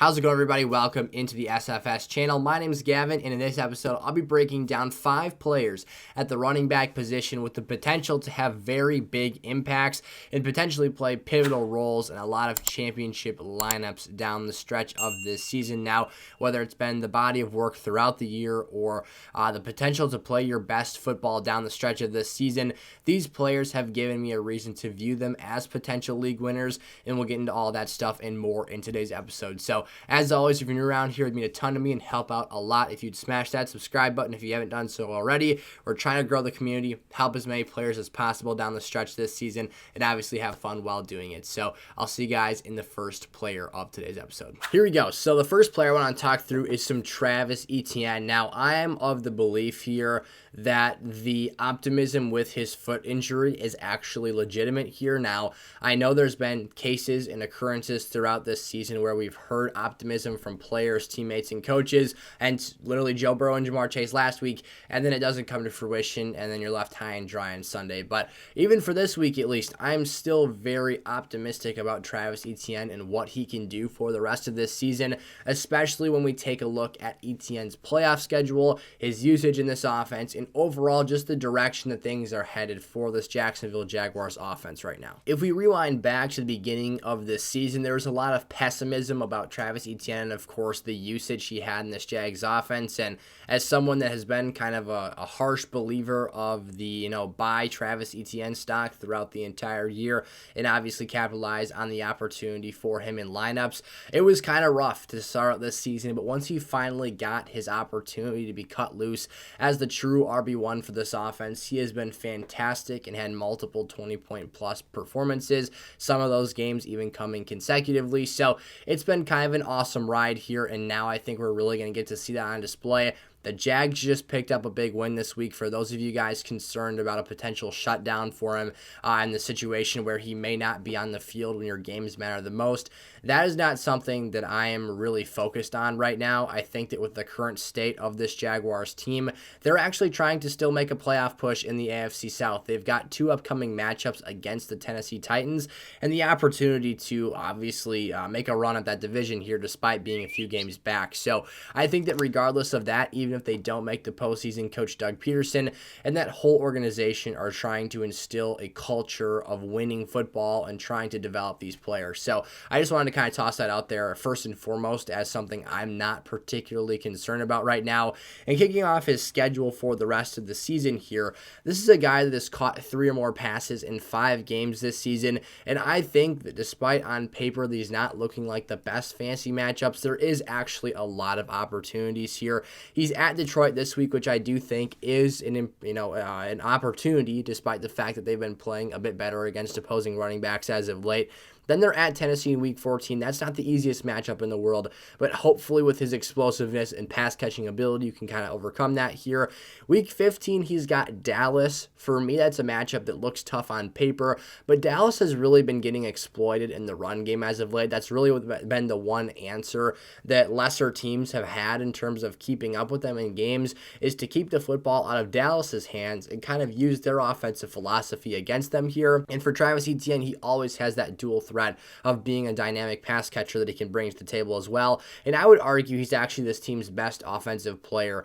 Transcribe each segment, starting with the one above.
How's it going, everybody? Welcome into the SFS channel. My name is Gavin, and in this episode, I'll be breaking down 5 players at the running back position with the potential to have very big impacts and potentially play pivotal roles in a lot of championship lineups down the stretch of this season. Now, whether it's been the body of work throughout the year or the potential to play your best football down the stretch of this season, these players have given me a reason to view them as potential league winners, and we'll get into all that stuff and more in today's episode. So, as always, if you're new around here, it'd mean a ton to me and help out a lot if you'd smash that subscribe button if you haven't done so already. We're trying to grow the community, help as many players as possible down the stretch this season, and obviously have fun while doing it. So I'll see you guys in the first player of today's episode. Here we go. So the first player I want to talk through is some Travis Etienne. Now, I am of the belief here that the optimism with his foot injury is actually legitimate here. Now, I know there's been cases and occurrences throughout this season where we've heard optimism from players, teammates, and coaches, and literally Joe Burrow and Ja'Marr Chase last week, and then it doesn't come to fruition, and then you're left high and dry on Sunday. But even for this week, at least, I'm still very optimistic about Travis Etienne and what he can do for the rest of this season, especially when we take a look at Etienne's playoff schedule, his usage in this offense, and overall just the direction that things are headed for this Jacksonville Jaguars offense right now. If we rewind back to the beginning of this season, there was a lot of pessimism about Travis Etienne and, of course, the usage he had in this Jags offense. And as someone that has been kind of a harsh believer of the, buy Travis Etienne stock throughout the entire year and obviously capitalize on the opportunity for him in lineups, it was kind of rough to start out this season. But once he finally got his opportunity to be cut loose as the true RB1 for this offense, he has been fantastic and had multiple 20-point plus performances, some of those games even coming consecutively. So it's been kind of an awesome ride here, and now I think we're really going to get to see that on display. The Jags just picked up a big win this week. For those of you guys concerned about a potential shutdown for him in the situation where he may not be on the field when your games matter the most, that is not something that I am really focused on right now. I think that with the current state of this Jaguars team, they're actually trying to still make a playoff push in the AFC South. They've got 2 upcoming matchups against the Tennessee Titans and the opportunity to obviously make a run at that division here despite being a few games back. So I think that regardless of that, even if they don't make the postseason, Coach Doug Peterson and that whole organization are trying to instill a culture of winning football and trying to develop these players. So I just wanted to kind of toss that out there first and foremost as something I'm not particularly concerned about right now. And kicking off his schedule for the rest of the season here, this is a guy that has caught 3 or more passes in 5 games this season. And I think that despite on paper these not looking like the best fantasy matchups, there is actually a lot of opportunities here. He's at Detroit this week, which I do think is an opportunity, despite the fact that they've been playing a bit better against opposing running backs as of late. Then they're at Tennessee in Week 14. That's not the easiest matchup in the world, but hopefully with his explosiveness and pass-catching ability, you can kind of overcome that here. Week 15, he's got Dallas. For me, that's a matchup that looks tough on paper, but Dallas has really been getting exploited in the run game as of late. That's really been the one answer that lesser teams have had in terms of keeping up with them in games, is to keep the football out of Dallas's hands and kind of use their offensive philosophy against them here. And for Travis Etienne, he always has that dual threat of being a dynamic pass catcher that he can bring to the table as well. And I would argue he's actually this team's best offensive player,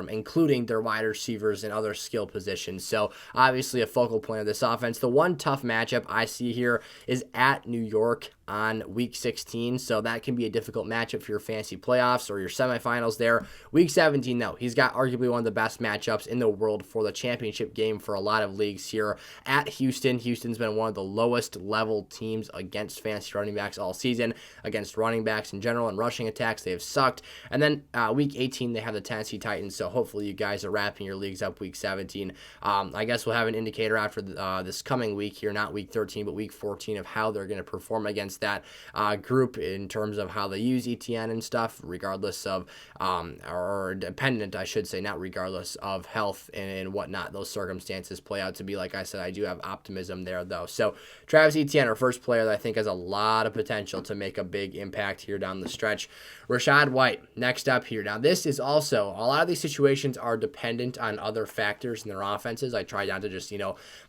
including their wide receivers and other skill positions. So obviously a focal point of this offense. The one tough matchup I see here is at New York on Week 16, so that can be a difficult matchup for your fantasy playoffs or your semifinals there. Week 17, though, he's got arguably one of the best matchups in the world for the championship game for a lot of leagues here at Houston. Houston's been one of the lowest level teams against fantasy running backs all season, against running backs in general and rushing attacks. They have sucked. And then Week 18, they have the Tennessee Titans, so hopefully you guys are wrapping your leagues up Week 17. I guess we'll have an indicator after this coming week here, not Week 13, but Week 14, of how they're going to perform against that group in terms of how they use Etienne and stuff, regardless of, or dependent, I should say, not regardless of health and whatnot. Those circumstances play out to be, like I said, I do have optimism there, though. So Travis Etienne, our first player that I think has a lot of potential to make a big impact here down the stretch. Rachaad White, next up here. Now, this is also, a lot of these situations are dependent on other factors in their offenses. I try not to just,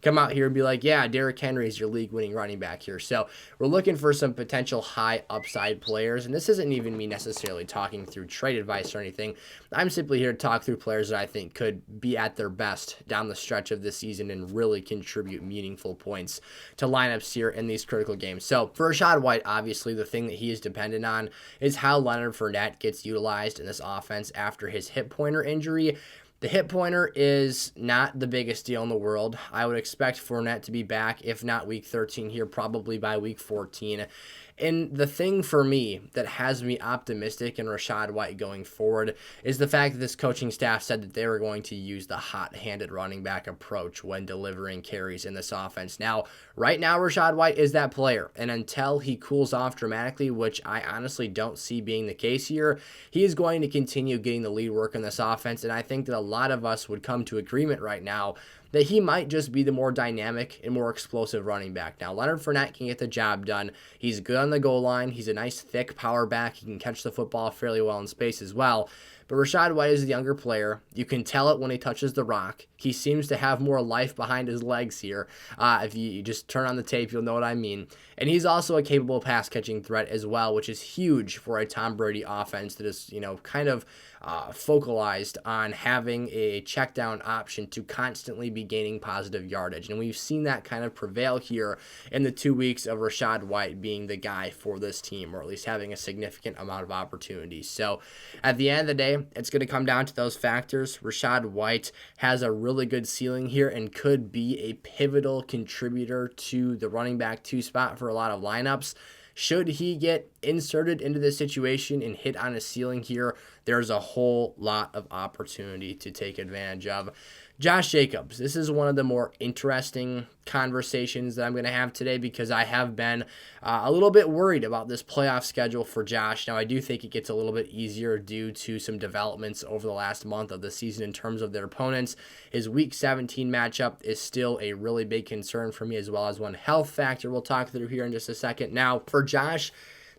come out here and be like, yeah, Derrick Henry is your league-winning running back here. So we're looking for some potential high upside players. And this isn't even me necessarily talking through trade advice or anything. I'm simply here to talk through players that I think could be at their best down the stretch of this season and really contribute meaningful points to lineups here in these critical games. So for Rachaad White, obviously the thing that he is dependent on is how Leonard Fournette gets utilized in this offense after his hip pointer injury. The hip pointer is not the biggest deal in the world. I would expect Fournette to be back, if not week 13 here, probably by week 14. And the thing for me that has me optimistic in Rachaad White going forward is the fact that this coaching staff said that they were going to use the hot-handed running back approach when delivering carries in this offense. Now, right now, Rachaad White is that player, and until he cools off dramatically, which I honestly don't see being the case here, he is going to continue getting the lead work in this offense, and I think that a lot of us would come to agreement right now that he might just be the more dynamic and more explosive running back. Now, Leonard Fournette can get the job done. He's good on the goal line. He's a nice, thick power back. He can catch the football fairly well in space as well. But Rachaad White is a younger player. You can tell it when he touches the rock. He seems to have more life behind his legs here. If you just turn on the tape, you'll know what I mean. And he's also a capable pass-catching threat as well, which is huge for a Tom Brady offense that is, kind of focalized on having a check down option to constantly be gaining positive yardage. And we've seen that kind of prevail here in the 2 weeks of Rachaad White being the guy for this team, or at least having a significant amount of opportunities. So at the end of the day, it's going to come down to those factors. Rachaad White has a really good ceiling here and could be a pivotal contributor to the running back 2 spot for a lot of lineups. Should he get inserted into this situation and hit on a ceiling here, there's a whole lot of opportunity to take advantage of. Josh Jacobs, this is one of the more interesting conversations that I'm going to have today because I have been a little bit worried about this playoff schedule for Josh. Now, I do think it gets a little bit easier due to some developments over the last month of the season in terms of their opponents. His Week 17 matchup is still a really big concern for me, as well as one health factor we'll talk through here in just a second. Now, for Josh,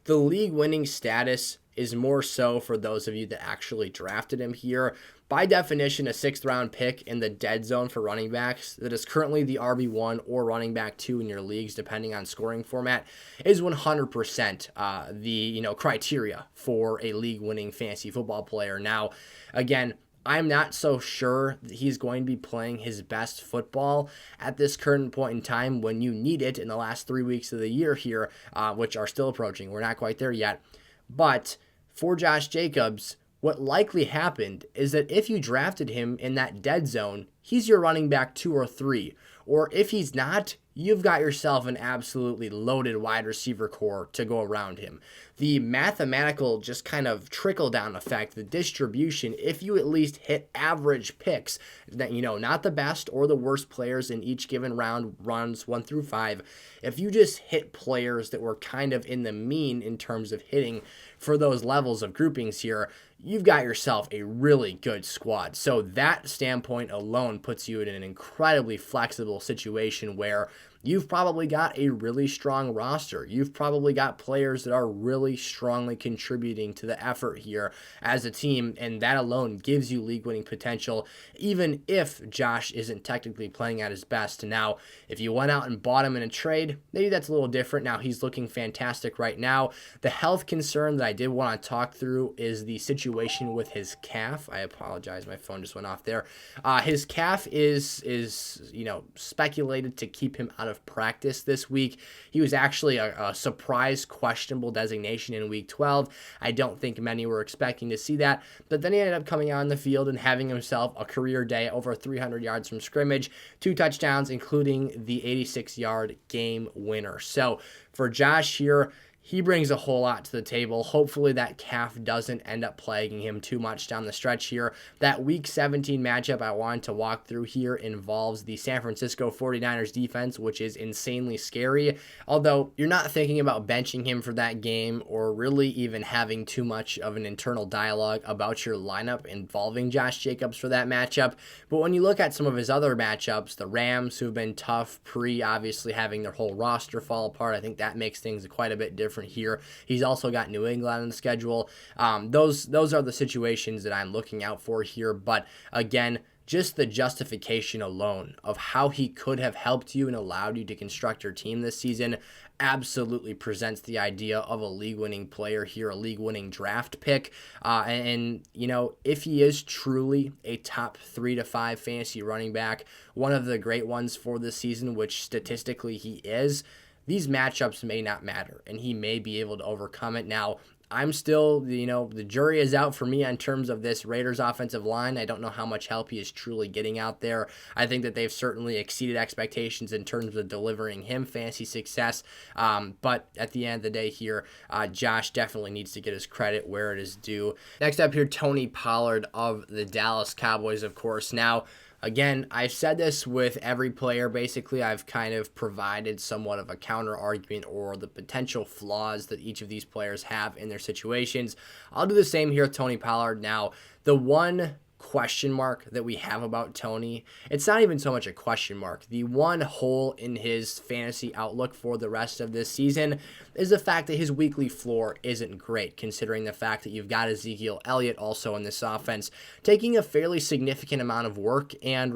the league winning status is more so for those of you that actually drafted him here. By definition, a 6th round pick in the dead zone for running backs that is currently the RB1 or running back 2 in your leagues, depending on scoring format, is 100% the criteria for a league-winning fantasy football player. Now, again, I'm not so sure that he's going to be playing his best football at this current point in time when you need it in the last 3 weeks of the year here, which are still approaching. We're not quite there yet. But for Josh Jacobs, what likely happened is that if you drafted him in that dead zone, he's your running back 2 or 3. Or if he's not, you've got yourself an absolutely loaded wide receiver core to go around him. The mathematical just kind of trickle-down effect, the distribution, if you at least hit average picks, that not the best or the worst players in each given round, runs 1 through 5, if you just hit players that were kind of in the mean in terms of hitting for those levels of groupings here, you've got yourself a really good squad. So that standpoint alone puts you in an incredibly flexible situation where you've probably got a really strong roster. You've probably got players that are really strongly contributing to the effort here as a team, and that alone gives you league-winning potential, even if Josh isn't technically playing at his best. Now, if you went out and bought him in a trade, maybe that's a little different. Now, he's looking fantastic right now. The health concern that I did want to talk through is the situation with his calf. I apologize, my phone just went off there. His calf is speculated to keep him out of practice this week. He was actually a surprise questionable designation in week 12. I don't think many were expecting to see that, but then he ended up coming on the field and having himself a career day, over 300 yards from scrimmage, 2 touchdowns, including the 86-yard game winner. So for Josh here, he brings a whole lot to the table. Hopefully that calf doesn't end up plaguing him too much down the stretch here. That Week 17 matchup I wanted to walk through here involves the San Francisco 49ers defense, which is insanely scary. Although you're not thinking about benching him for that game or really even having too much of an internal dialogue about your lineup involving Josh Jacobs for that matchup. But when you look at some of his other matchups, the Rams, who've been tough obviously having their whole roster fall apart, I think that makes things quite a bit different here. He's also got New England on the schedule. Those are the situations that I'm looking out for here. But again, just the justification alone of how he could have helped you and allowed you to construct your team this season absolutely presents the idea of a league-winning player here, a league-winning draft pick. And, you know, if he is truly a top 3 to 5 fantasy running back, one of the great ones for this season, which statistically he is, these matchups may not matter, and he may be able to overcome it. Now, I'm still, you know, the jury is out for me in terms of this Raiders offensive line. I don't know how much help he is truly getting out there. I think that they've certainly exceeded expectations in terms of delivering him fantasy success. But at the end of the day here, Josh definitely needs to get his credit where it is due. Next up here, Tony Pollard of the Dallas Cowboys, of course. Now, again, I've said this with every player. Basically, I've kind of provided somewhat of a counter argument or the potential flaws that each of these players have in their situations. I'll do the same here with Tony Pollard. Now, the one question mark that we have about Tony, it's not even so much a question mark. The one hole in his fantasy outlook for the rest of this season is the fact that his weekly floor isn't great, considering the fact that you've got Ezekiel Elliott also in this offense taking a fairly significant amount of work and,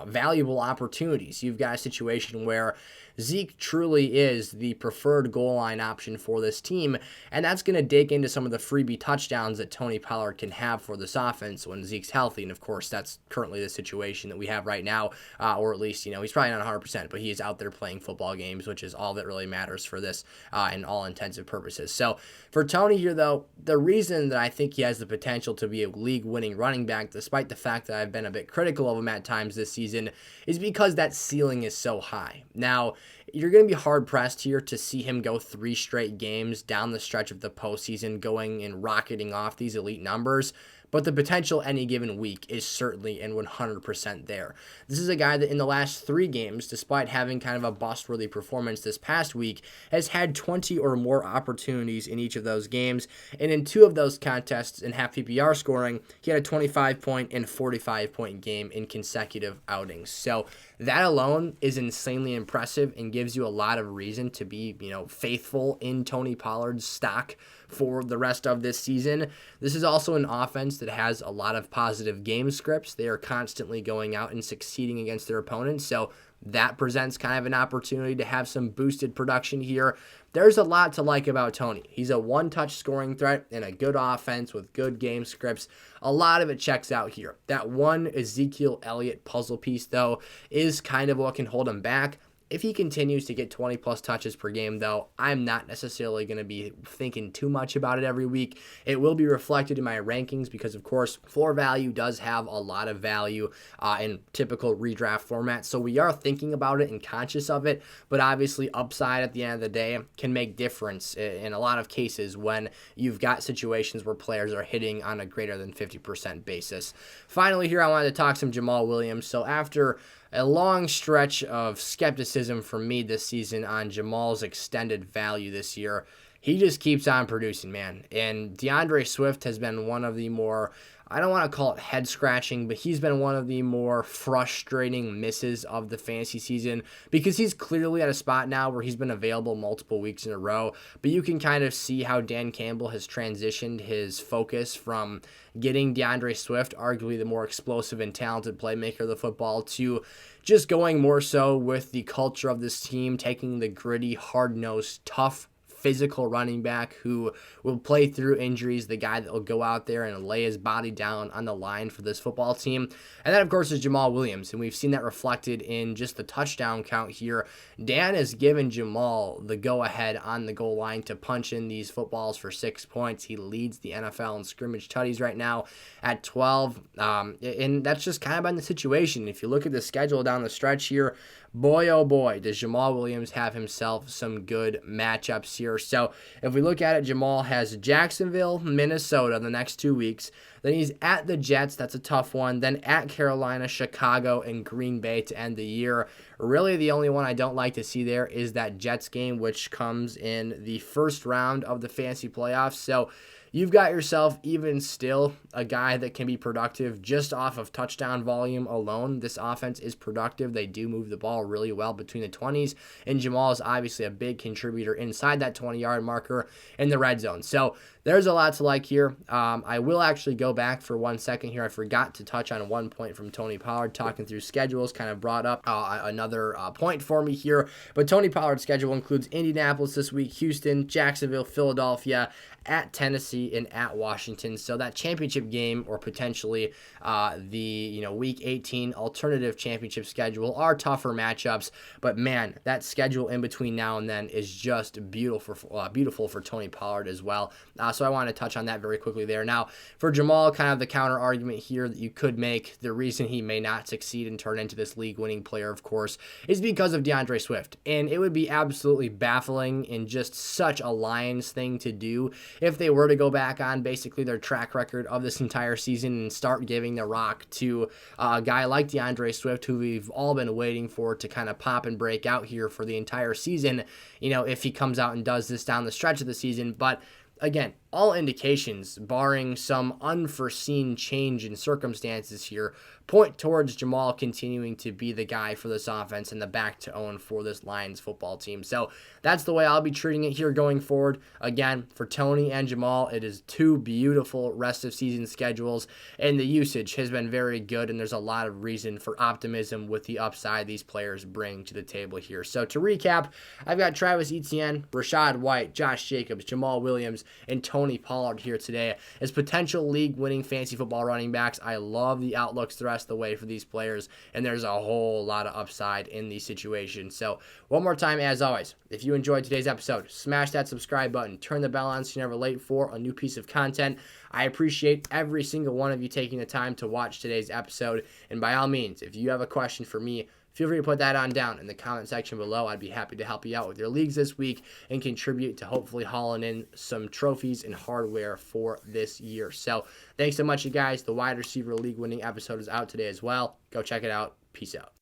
valuable opportunities. You've got a situation where Zeke truly is the preferred goal line option for this team, and that's going to dig into some of the freebie touchdowns that Tony Pollard can have for this offense when Zeke's healthy, and of course that's currently the situation that we have right now, or at least, he's probably not 100%, but he is out there playing football games, which is all that really matters for this in all intensive purposes. So for Tony here, though, the reason that I think he has the potential to be a league-winning running back, despite the fact that I've been a bit critical of him at times this season, is because that ceiling is so high. Now, you're going to be hard-pressed here to see him go 3 straight games down the stretch of the postseason going and rocketing off these elite numbers, but the potential any given week is certainly and 100% there. This is a guy that in the last 3 games, despite having kind of a bust-worthy performance this past week, has had 20 or more opportunities in each of those games, and in 2 of those contests in half PPR scoring, he had a 25-point and 45-point game in consecutive outings. So that alone is insanely impressive and gives you a lot of reason to be, faithful in Tony Pollard's stock for the rest of this season. This is also an offense that has a lot of positive game scripts. They are constantly going out and succeeding against their opponents, so that presents kind of an opportunity to have some boosted production here. There's a lot to like about Tony. He's a one-touch scoring threat in a good offense with good game scripts. A lot of it checks out here. That one Ezekiel Elliott puzzle piece, though, is kind of what can hold him back. If he continues to get 20-plus touches per game, though, I'm not necessarily going to be thinking too much about it every week. It will be reflected in my rankings because, of course, floor value does have a lot of value in typical redraft formats, so we are thinking about it and conscious of it, but obviously upside at the end of the day can make difference in a lot of cases when you've got situations where players are hitting on a greater than 50% basis. Finally here, I wanted to talk some Jamaal Williams. So after a long stretch of skepticism from me this season on Jamal's extended value this year, he just keeps on producing, man. And DeAndre Swift has been one of the more, I don't want to call it head-scratching, but he's been one of the more frustrating misses of the fantasy season because he's clearly at a spot now where he's been available multiple weeks in a row, but you can kind of see how Dan Campbell has transitioned his focus from getting DeAndre Swift, arguably the more explosive and talented playmaker of the football, to just going more so with the culture of this team, taking the gritty, hard-nosed, tough, physical running back who will play through injuries, the guy that will go out there and lay his body down on the line for this football team. And then, of course, is Jamaal Williams, and we've seen that reflected in just the touchdown count here. Dan has given Jamaal the go-ahead on the goal line to punch in these footballs for 6 points. He leads the NFL in scrimmage tutties right now at 12, and that's just kind of been the situation. If you look at the schedule down the stretch here, boy, oh boy, does Jamaal Williams have himself some good matchups here. So if we look at it, Jamaal has Jacksonville, Minnesota the next 2 weeks. Then he's at the Jets. That's a tough one. Then at Carolina, Chicago, and Green Bay to end the year. Really, the only one I don't like to see there is that Jets game, which comes in the first round of the fantasy playoffs. So you've got yourself even still a guy that can be productive just off of touchdown volume alone. This offense is productive. They do move the ball really well between the 20s, and Jamaal is obviously a big contributor inside that 20-yard marker in the red zone. So there's a lot to like here. I will actually go back for 1 second here. I forgot to touch on one point from Tony Pollard. Talking through schedules kind of brought up another point for me here. But Tony Pollard's schedule includes Indianapolis this week, Houston, Jacksonville, Philadelphia, at Tennessee, and at Washington. So that championship game, or potentially the week 18 alternative championship schedule, are tougher matchups. But man, that schedule in between now and then is just beautiful for Tony Pollard as well. So I want to touch on that very quickly there. Now, for Jamaal, kind of the counter argument here that you could make, the reason he may not succeed and turn into this league-winning player, of course, is because of DeAndre Swift. And it would be absolutely baffling and just such a Lions thing to do if they were to go back on basically their track record of this entire season and start giving the rock to a guy like DeAndre Swift, who we've all been waiting for to kind of pop and break out here for the entire season, if he comes out and does this down the stretch of the season. But again, all indications, barring some unforeseen change in circumstances here, point towards Jamaal continuing to be the guy for this offense and the back to own for this Lions football team. So that's the way I'll be treating it here going forward. Again, for Tony and Jamaal, it is two beautiful rest of season schedules, and the usage has been very good, and there's a lot of reason for optimism with the upside these players bring to the table here. So to recap, I've got Travis Etienne, Rachaad White, Josh Jacobs, Jamaal Williams, and Tony Pollard here today as potential league-winning fantasy football running backs. I love the outlooks the rest of the way for these players, and there's a whole lot of upside in these situations. So one more time, as always, if you enjoyed today's episode, smash that subscribe button, turn the bell on so you're never late for a new piece of content. I appreciate every single one of you taking the time to watch today's episode, and by all means, if you have a question for me, feel free to put that on down in the comment section below. I'd be happy to help you out with your leagues this week and contribute to hopefully hauling in some trophies and hardware for this year. So thanks so much, you guys. The wide receiver league winning episode is out today as well. Go check it out. Peace out.